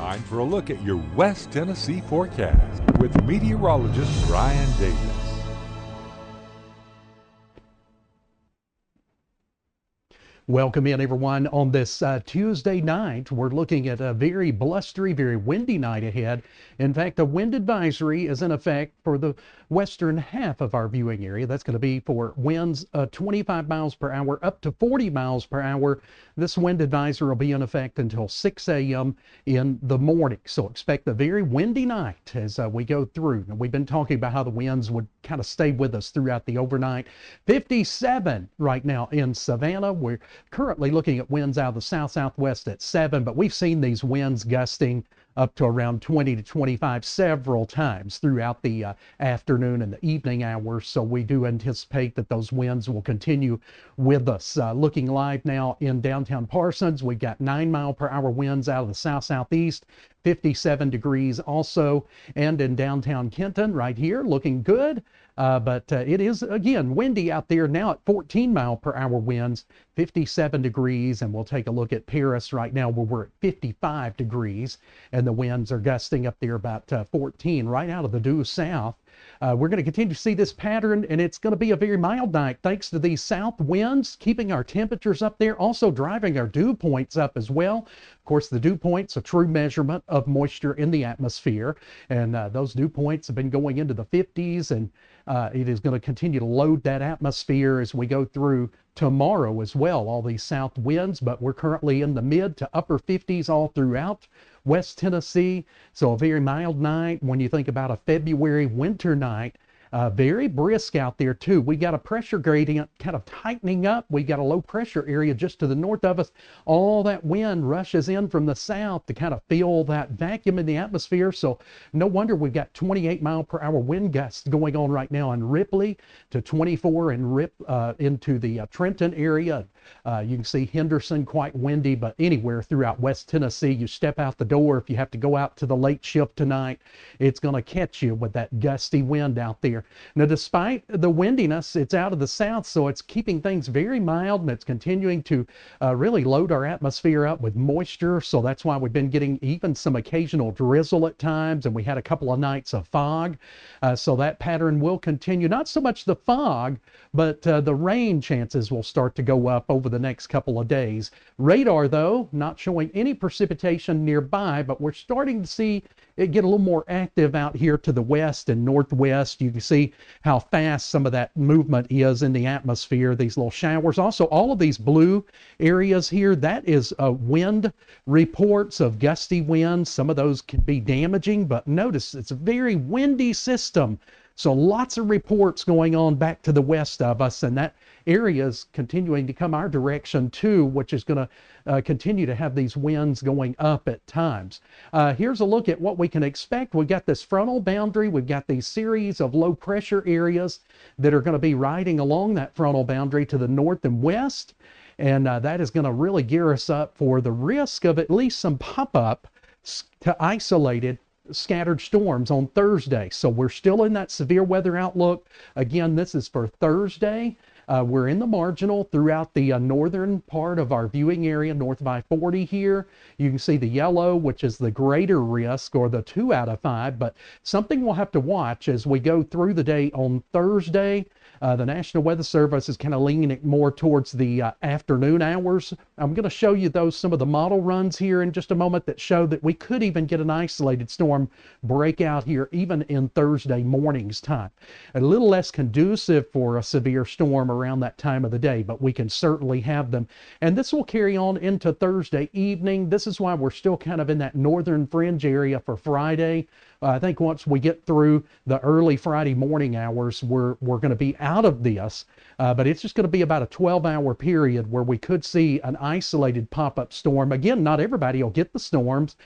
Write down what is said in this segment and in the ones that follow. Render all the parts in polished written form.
time for a look at your West Tennessee forecast with meteorologist Brian Davis. Welcome in, everyone. On this Tuesday night, we're looking at a very blustery, very windy night ahead. In fact, a wind advisory is in effect for the western half of our viewing area. That's going to be for winds 25 miles per hour up to 40 miles per hour. This wind advisory will be in effect until 6 a.m. in the morning. So expect a very windy night as we go through. And we've been talking about how the winds would kind of stay with us throughout the overnight. 57 right now in Savannah. We're currently looking at winds out of the south-southwest at 7, but we've seen these winds gusting up to around 20 to 25 several times throughout the afternoon and the evening hours. So we do anticipate that those winds will continue with us. Looking live now in downtown Parsons, we've got 9-mile-per-hour winds out of the south-southeast, 57 degrees also, and in downtown Kenton right here, looking good. But it is, again, windy out there now at 14-mile-per-hour winds, 57 degrees, and we'll take a look at Paris right now where we're at 55 degrees, and the winds are gusting up there about 14 right out of the due south. We're going to continue to see this pattern, and it's going to be a very mild night thanks to these south winds, keeping our temperatures up there, also driving our dew points up as well. Of course, the dew point's a true measurement of moisture in the atmosphere, and those dew points have been going into the 50s, and it is going to continue to load that atmosphere as we go through tomorrow as well, all these south winds, but we're currently in the mid to upper 50s all throughout West Tennessee. So a very mild night when you think about a February winter night. Very brisk out there too. We got a pressure gradient kind of tightening up. We got a low pressure area just to the north of us. All that wind rushes in from the south to kind of fill that vacuum in the atmosphere. So no wonder we've got 28-mile-per-hour wind gusts going on right now in Ripley to 24 and into the Trenton area. You can see Henderson quite windy, but anywhere throughout West Tennessee, you step out the door, if you have to go out to the late shift tonight, it's going to catch you with that gusty wind out there. Now, despite the windiness, it's out of the south, so it's keeping things very mild, and it's continuing to really load our atmosphere up with moisture. So that's why we've been getting even some occasional drizzle at times, and we had a couple of nights of fog. So that pattern will continue. Not so much the fog, but the rain chances will start to go up over the next couple of days. Radar, though, not showing any precipitation nearby, but we're starting to see it get a little more active out here to the west and northwest. You can see how fast some of that movement is in the atmosphere, these little showers. Also, all of these blue areas here, that is wind reports of gusty winds. Some of those can be damaging, but notice it's a very windy system. So lots of reports going on back to the west of us, and that area is continuing to come our direction too, which is going to continue to have these winds going up at times. Here's a look at what we can expect. We've got this frontal boundary. We've got these series of low pressure areas that are going to be riding along that frontal boundary to the north and west, and that is going to really gear us up for the risk of at least some pop-up to isolated scattered storms on Thursday. So we're still in that severe weather outlook. Again, this is for Thursday. We're in the marginal throughout the northern part of our viewing area, north of I-40 here. You can see the yellow, which is the greater risk, or the 2 out of 5, but something we'll have to watch as we go through the day on Thursday. The National Weather Service is kind of leaning it more towards the afternoon hours. I'm going to show you some of the model runs here in just a moment that show that we could even get an isolated storm break out here even in Thursday morning's time. A little less conducive for a severe storm around that time of the day, but we can certainly have them. And this will carry on into Thursday evening. This is why we're still kind of in that northern fringe area for Friday. I think once we get through the early Friday morning hours, we're going to be out of this, but it's just going to be about a 12-hour period where we could see an isolated pop-up storm. Again, not everybody will get the storms.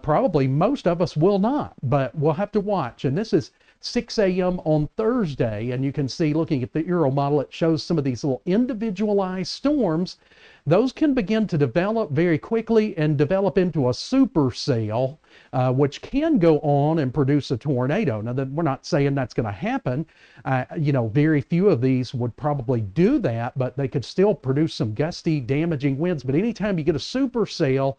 Probably most of us will not, but we'll have to watch. And this is 6 a.m. on Thursday, and you can see, looking at the Euro model, it shows some of these little individualized storms those can begin to develop very quickly and develop into a supercell, which can go on and produce a tornado. Now, we're not saying that's going to happen. Very few of these would probably do that, but they could still produce some gusty, damaging winds. But anytime you get a supercell,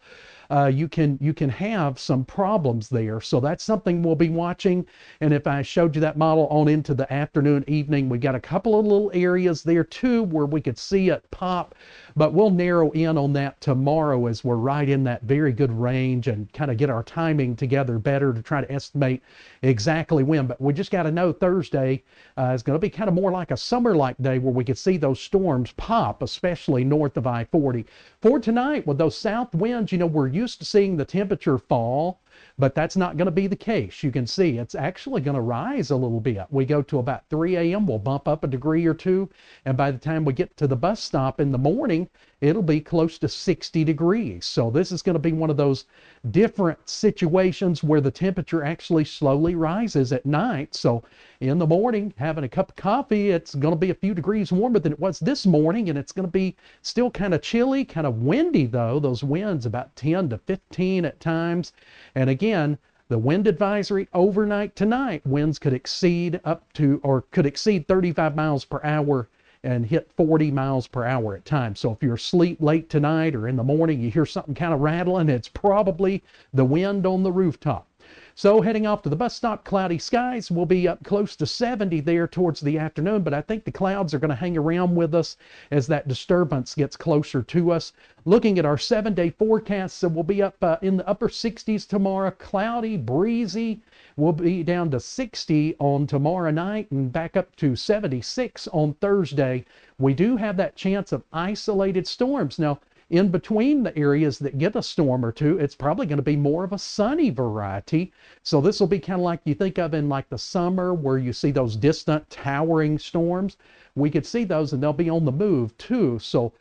you can have some problems there. So that's something we'll be watching. And if I showed you that model on into the afternoon, evening, we got a couple of little areas there too where we could see it pop, but we'll narrow in on that tomorrow as we're right in that very good range and kind of get our timing together better to try to estimate exactly when. But we just got to know Thursday is going to be kind of more like a summer-like day where we could see those storms pop, especially north of I-40. For tonight, with those south winds, we're used to seeing the temperature fall, but that's not going to be the case. You can see it's actually going to rise a little bit. We go to about 3 a.m., we'll bump up a degree or two, and by the time we get to the bus stop in the morning, it'll be close to 60 degrees. So this is going to be one of those different situations where the temperature actually slowly rises at night. So in the morning, having a cup of coffee, it's going to be a few degrees warmer than it was this morning, and it's going to be still kind of chilly, kind of windy though. Those winds about 10 to 15 at times. And again, the wind advisory overnight tonight, winds could exceed 35 miles per hour and hit 40 miles per hour at times. So if you're asleep late tonight or in the morning, you hear something kind of rattling, it's probably the wind on the rooftop. So heading off to the bus stop, cloudy skies. We'll be up close to 70 there towards the afternoon, but I think the clouds are going to hang around with us as that disturbance gets closer to us. Looking at our 7-day forecast, so we'll be up in the upper 60s tomorrow, cloudy, breezy. We'll be down to 60 on tomorrow night and back up to 76 on Thursday. We do have that chance of isolated storms. Now, in between the areas that get a storm or two, it's probably going to be more of a sunny variety. So this will be kind of like you think of in like the summer where you see those distant towering storms. We could see those and they'll be on the move too. So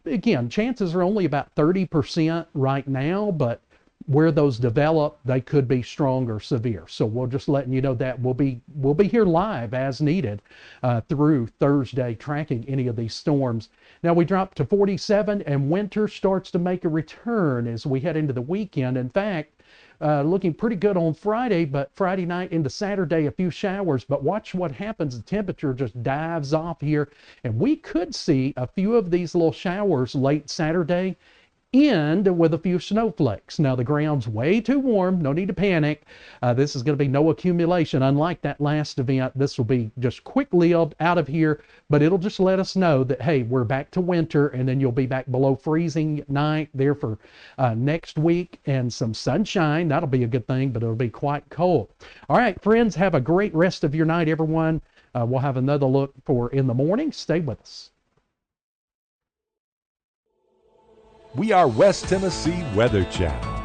again, chances are only about 30% right now, but where those develop, they could be strong or severe. So we're just letting you know that we'll be here live as needed through Thursday, tracking any of these storms. Now we drop to 47 and winter starts to make a return as we head into the weekend. In fact, looking pretty good on Friday, but Friday night into Saturday, a few showers. But watch what happens. The temperature just dives off here, and we could see a few of these little showers late Saturday end with a few snowflakes. Now the ground's way too warm, no need to panic. This is going to be no accumulation. Unlike that last event, this will be just quickly out of here, but it'll just let us know that, hey, we're back to winter, and then you'll be back below freezing at night there for next week, and some sunshine. That'll be a good thing, but it'll be quite cold. All right, friends, have a great rest of your night, everyone. We'll have another look for in the morning. Stay with us. We are West Tennessee Weather Channel.